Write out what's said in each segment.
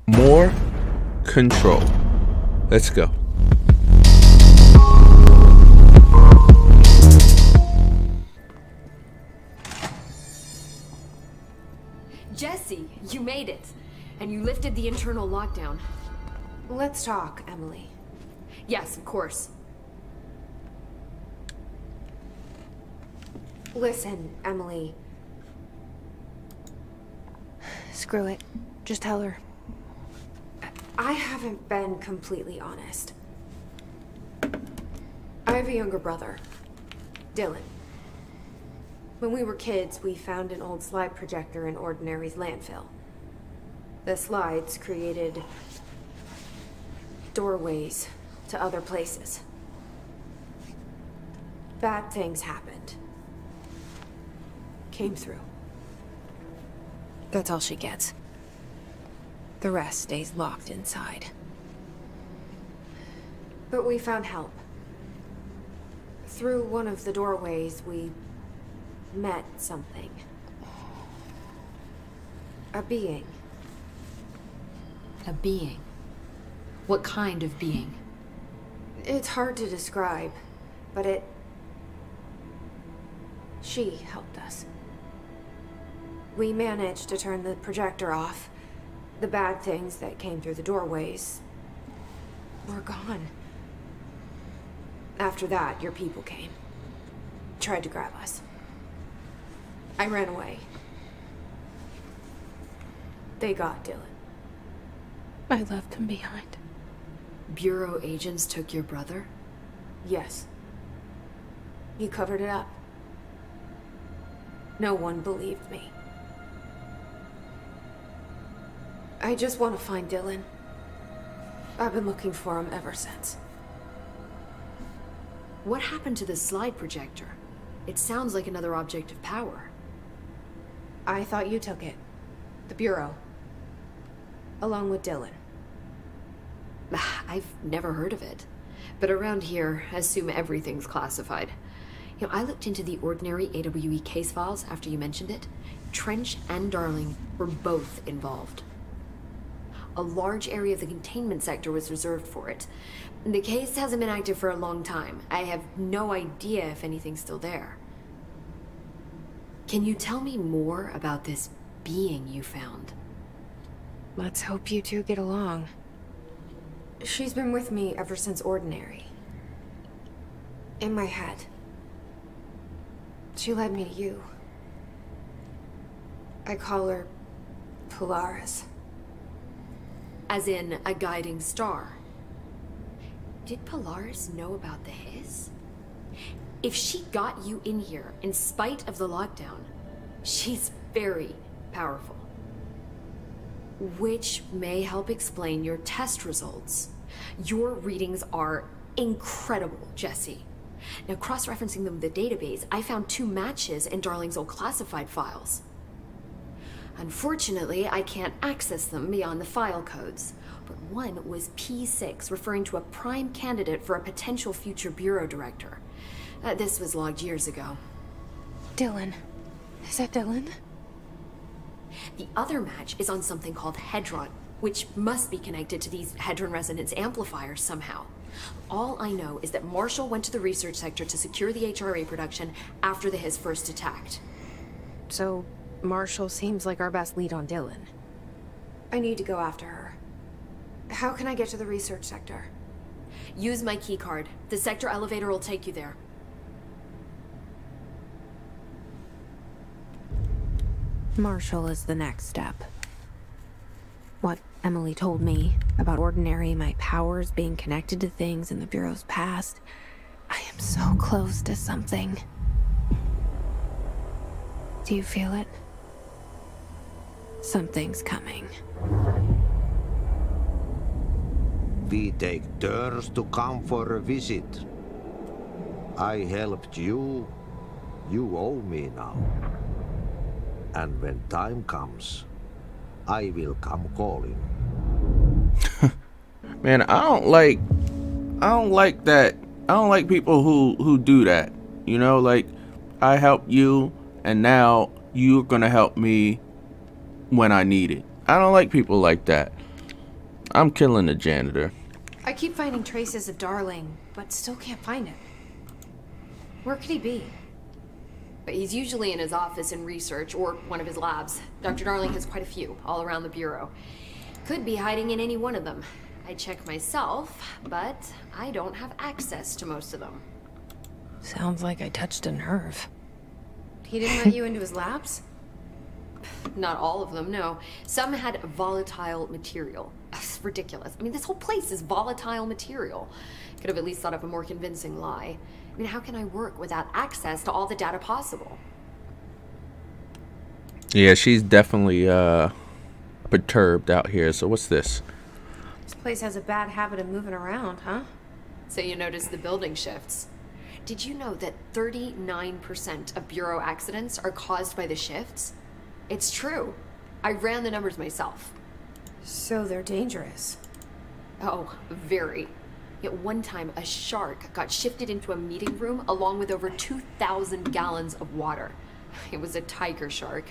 More control. Let's go. Jesse, you made it. And you lifted the internal lockdown. Let's talk, Emily. Yes, of course. Listen, Emily. Screw it. Just tell her. I haven't been completely honest. I have a younger brother, Dylan. When we were kids, we found an old slide projector in Ordinary's landfill. The slides created doorways to other places. Bad things happened. Came through. That's all she gets. The rest stays locked inside. But we found help. Through one of the doorways, we met something. A being. A being? What kind of being? It's hard to describe, but she helped us. We managed to turn the projector off. The bad things that came through the doorways were gone. After that, your people came. Tried to grab us. I ran away. They got Dylan. I left him behind. Bureau agents took your brother? Yes. You covered it up. No one believed me. I just want to find Dylan. I've been looking for him ever since. What happened to the slide projector? It sounds like another object of power. I thought you took it. The Bureau. Along with Dylan. I've never heard of it. But around here, I assume everything's classified. You know, I looked into the Ordinary AWE case files after you mentioned it. Trench and Darling were both involved. A large area of the containment sector was reserved for it. The case hasn't been active for a long time. I have no idea if anything's still there. Can you tell me more about this being you found? Let's hope you two get along. She's been with me ever since Ordinary. In my head. She led me to you. I call her Polaris. As in a guiding star. Did Polaris know about the hiss? If she got you in here in spite of the lockdown, she's very powerful. Which may help explain your test results. Your readings are incredible, Jesse. Now, cross-referencing them with the database, I found 2 matches in Darling's old classified files. Unfortunately, I can't access them beyond the file codes, but one was P6, referring to a prime candidate for a potential future bureau director. This was logged years ago. Dylan. Is that Dylan? The other match is on something called Hedron, which must be connected to these Hedron resonance amplifiers somehow. All I know is that Marshall went to the research sector to secure the HRA production after the Hiss first attacked. So, Marshall seems like our best lead on Dylan. I need to go after her. How can I get to the research sector? Use my keycard. The sector elevator will take you there. Marshall is the next step. What Emily told me about Ordinary, my powers being connected to things in the Bureau's past. I am so close to something. Do you feel it? Something's coming. We take turns to come for a visit. I helped you. You owe me now. And when time comes, I will come calling. Man, I don't like that. I don't like people who do that. You know, like, I helped you and now you're gonna help me when I need it. I don't like people like that. I'm killing the janitor. I keep finding traces of Darling, but still can't find him. Where could he be? But he's usually in his office in research or one of his labs. Dr. Darling has quite a few all around the Bureau. Could be hiding in any one of them. I check myself, but I don't have access to most of them. Sounds like I touched a nerve. He didn't let you into his labs? Not all of them, no. Some had volatile material. It's ridiculous. I mean, this whole place is volatile material. Could have at least thought of a more convincing lie. I mean, how can I work without access to all the data possible? Yeah, she's definitely perturbed out here. So what's this? This place has a bad habit of moving around, huh? So you notice the building shifts. Did you know that 39% of Bureau accidents are caused by the shifts? It's true. I ran the numbers myself. So they're dangerous. Oh, very. Yet one time, a shark got shifted into a meeting room along with over 2,000 gallons of water. It was a tiger shark.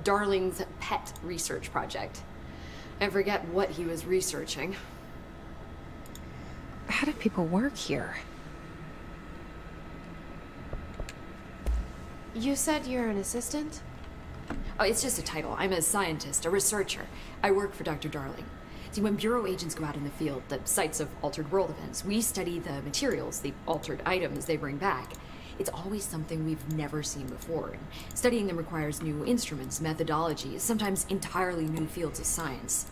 Darling's pet research project. I forget what he was researching. How do people work here? You said you're an assistant? Oh, it's just a title. I'm a scientist, a researcher. I work for Dr. Darling. See, when Bureau agents go out in the field, the sites of altered world events, we study the materials, the altered items they bring back. It's always something we've never seen before, and studying them requires new instruments, methodologies, sometimes entirely new fields of science.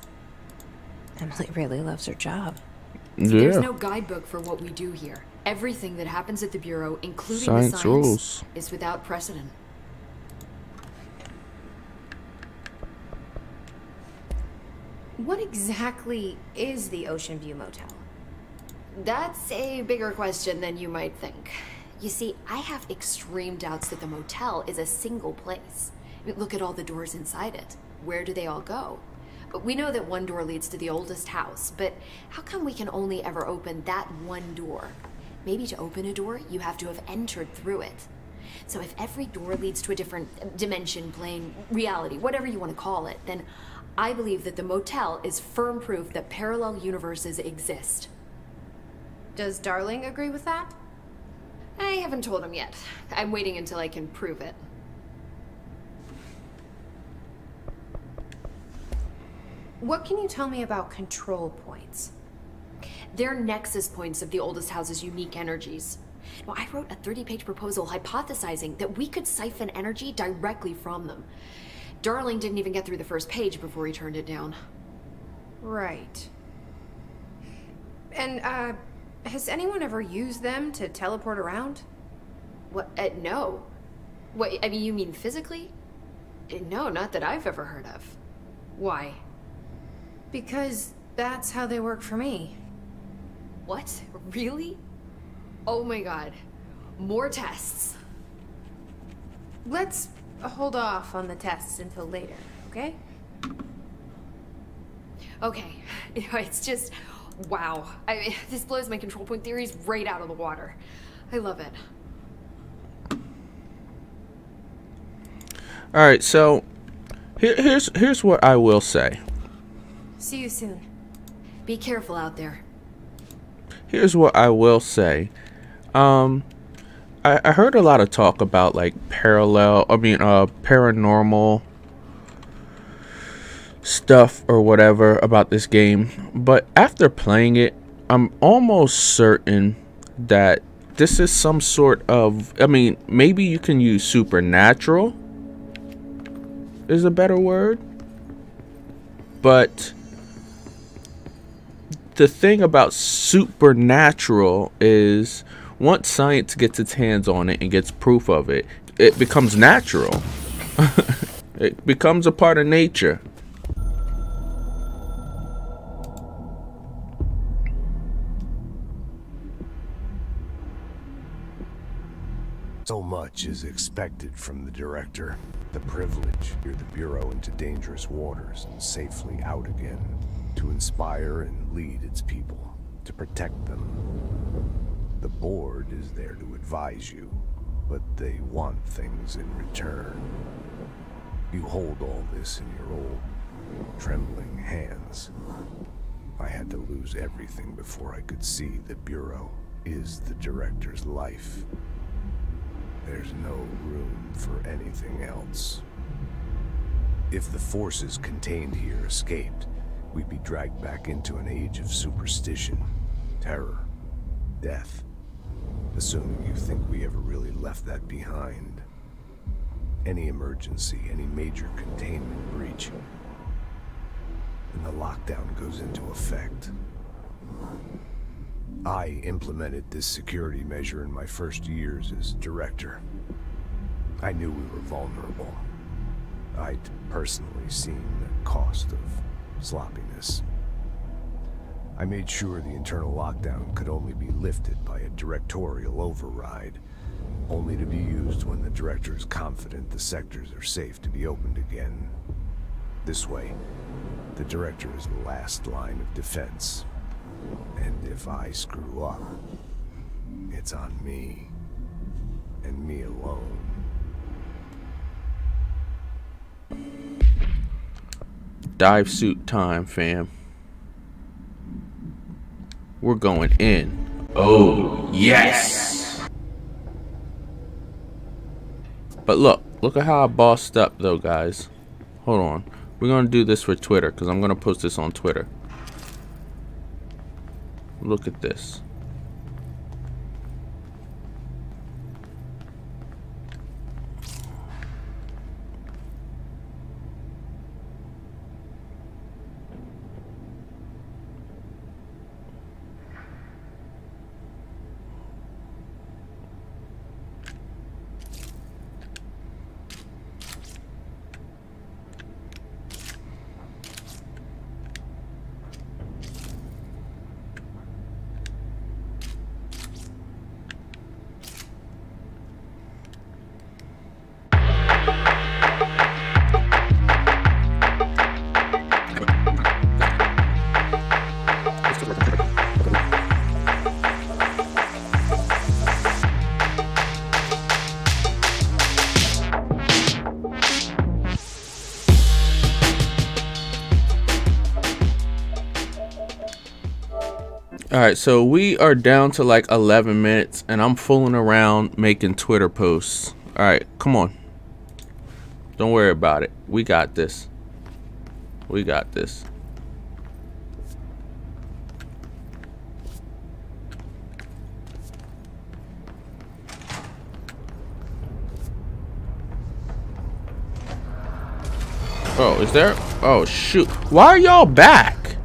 Emily really loves her job. Yeah. There's no guidebook for what we do here. Everything that happens at the Bureau, including Science the science, rules. is without precedent. What exactly is the Ocean View Motel? That's a bigger question than you might think. You see, I have extreme doubts that the motel is a single place. I mean, look at all the doors inside it. Where do they all go? We know that one door leads to the oldest house, but how come we can only ever open that one door? Maybe to open a door, you have to have entered through it. So if every door leads to a different dimension, plane, reality, whatever you want to call it, then I believe that the motel is firm proof that parallel universes exist. Does Darling agree with that? I haven't told him yet. I'm waiting until I can prove it. What can you tell me about control points? They're nexus points of the oldest house's unique energies. Now, I wrote a 30-page proposal hypothesizing that we could siphon energy directly from them. Darling didn't even get through the first page before he turned it down. Right. And, has anyone ever used them to teleport around? What? No. What, I mean, you mean physically? No, not that I've ever heard of. Why? Because that's how they work for me. What? Really? Oh my god. More tests. Let's hold off on the tests until later, okay? Okay. It's just... wow. This blows my control point theories right out of the water. I love it. Alright, so here's what I will say. See you soon. Be careful out there. Here's what I will say. I heard a lot of talk about like paranormal stuff or whatever about this game, but after playing it, I'm almost certain that this is some sort of, I mean, maybe you can use supernatural is a better word, but the thing about supernatural is once science gets its hands on it and gets proof of it, it becomes natural. It becomes a part of nature. So much is expected from the director. The privilege to steer the Bureau into dangerous waters and safely out again. To inspire and lead its people. To protect them. The board is there to advise you, but they want things in return. You hold all this in your old, trembling hands. I to lose everything before I could see the Bureau is the Director's life. There's no room for anything else. If the forces contained here escaped, we'd be dragged back into an age of superstition, terror, death. Assuming you think we ever really left that behind. Any emergency, any major containment breach, and the lockdown goes into effect. I implemented this security measure in my first years as director. I knew we were vulnerable. I'd personally seen the cost of sloppiness. I made sure the internal lockdown could only be lifted by a directorial override, only to be used when the director is confident the sectors are safe to be opened again. This way, the director is the last line of defense. And if I screw up, it's on me, and me alone. Dive suit time, fam. We're going in. Oh, yes! But look at how I bossed up though, guys. Hold on. We're gonna do this for Twitter, because I'm gonna post this on Twitter. Look at this. Alright, so we are down to like 11 minutes and I'm fooling around making Twitter posts. Alright, come on. Don't worry about it. We got this. We got this. Oh, is there? Oh, shoot. Why are y'all back?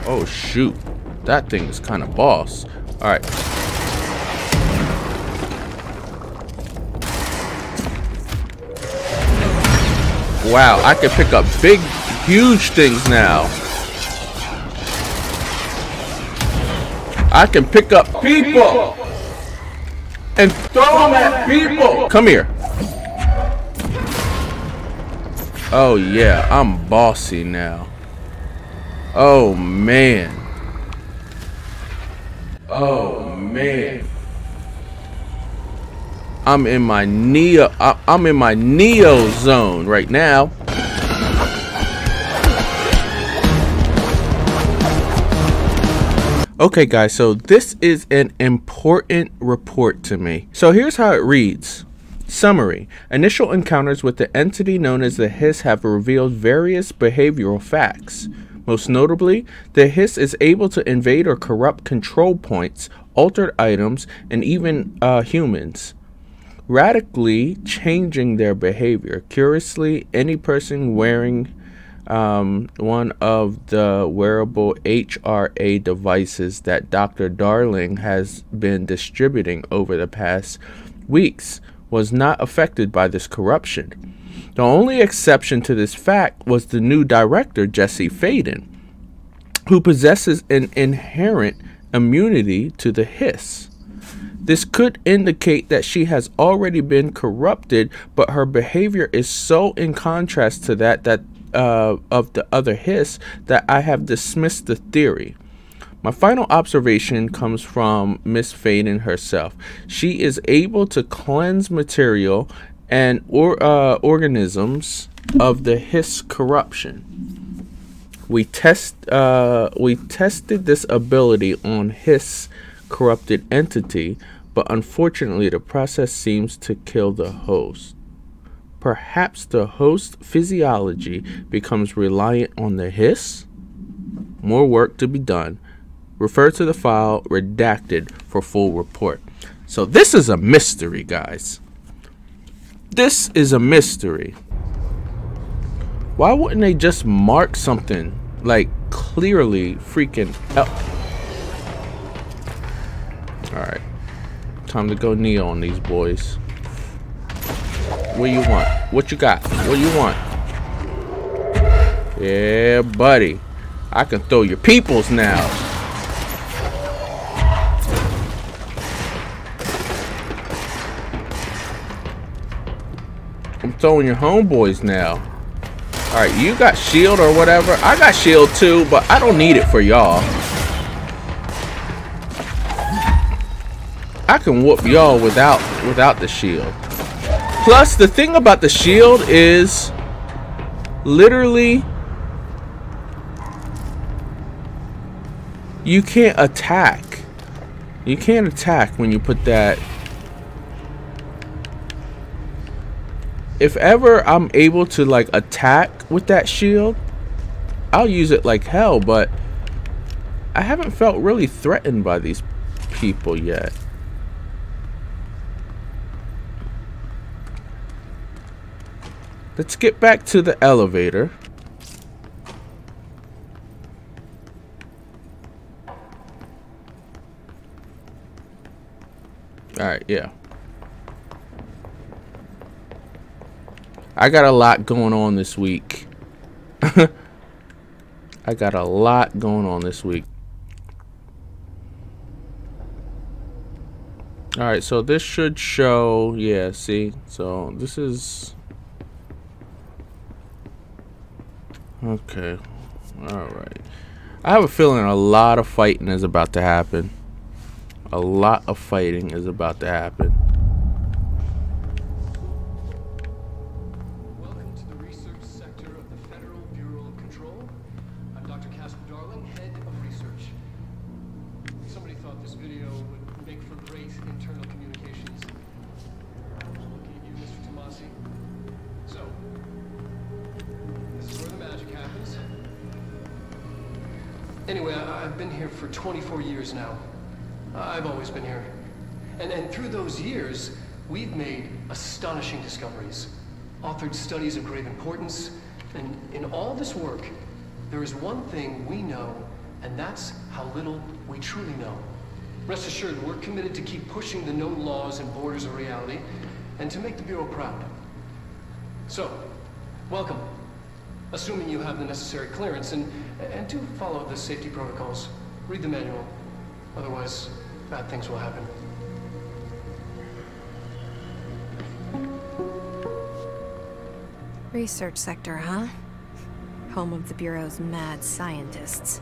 Oh, shoot. That thing is kind of boss. All right. Wow, I can pick up big, huge things now. I can pick up people and throw them at people. Come here. Oh yeah, I'm bossy now. Oh man. Oh man. I'm in my Neo zone right now. Okay guys, so this is an important report to me. So here's how it reads. Summary. Initial encounters with the entity known as the Hiss have revealed various behavioral facts. Most notably, the Hiss is able to invade or corrupt control points, altered items, and even humans, radically changing their behavior. Curiously, any person wearing one of the wearable HRA devices that Dr. Darling has been distributing over the past weeks was not affected by this corruption. The only exception to this fact was the new director, Jesse Faden, who possesses an inherent immunity to the Hiss. This could indicate that she has already been corrupted, but her behavior is so in contrast to that of the other Hiss that I have dismissed the theory. My final observation comes from Miss Faden herself. She is able to cleanse material and organisms of the Hiss corruption. We tested this ability on his corrupted entity, but unfortunately the process seems to kill the host. Perhaps the host's physiology becomes reliant on the hiss? More work to be done. Refer to the file redacted for full report. So this is a mystery, guys. This is a mystery. Why wouldn't they just mark something like clearly freaking up? Alright. Time to go Neo on these boys. What you want? What you got? What you want? Yeah, buddy. I can throw your peoples now. I'm throwing your homeboys now. Alright, you got shield or whatever. I got shield too, but I don't need it for y'all. I can whoop y'all without the shield. Plus, the thing about the shield is literally you can't attack. You can't attack when you put that. If ever I'm able to like attack with that shield, I'll use it like hell, but I haven't felt really threatened by these people yet. Let's get back to the elevator. Alright, yeah. I got a lot going on this week. I got a lot going on this week. Alright, so this should show, yeah, see? So this is... Okay. Alright. I have a feeling a lot of fighting is about to happen. A lot of fighting is about to happen. Welcome to the research sector of the Federal Bureau of Control. I'm Dr. Casper Darling, head of research. Somebody thought this video would make for great internal communications. Looking at you, Mr. Tomasi. So, this is where the magic happens. Anyway, I've been here for 24 years now. I've always been here. And through those years, we've made astonishing discoveries, authored studies of grave importance, and in all this work, there is one thing we know, and that's how little we truly know. Rest assured, we're committed to keep pushing the known laws and borders of reality, and to make the Bureau proud. So, welcome. Assuming you have the necessary clearance, and do follow the safety protocols. Read the manual. Otherwise, bad things will happen. Research sector, huh? Home of the Bureau's mad scientists.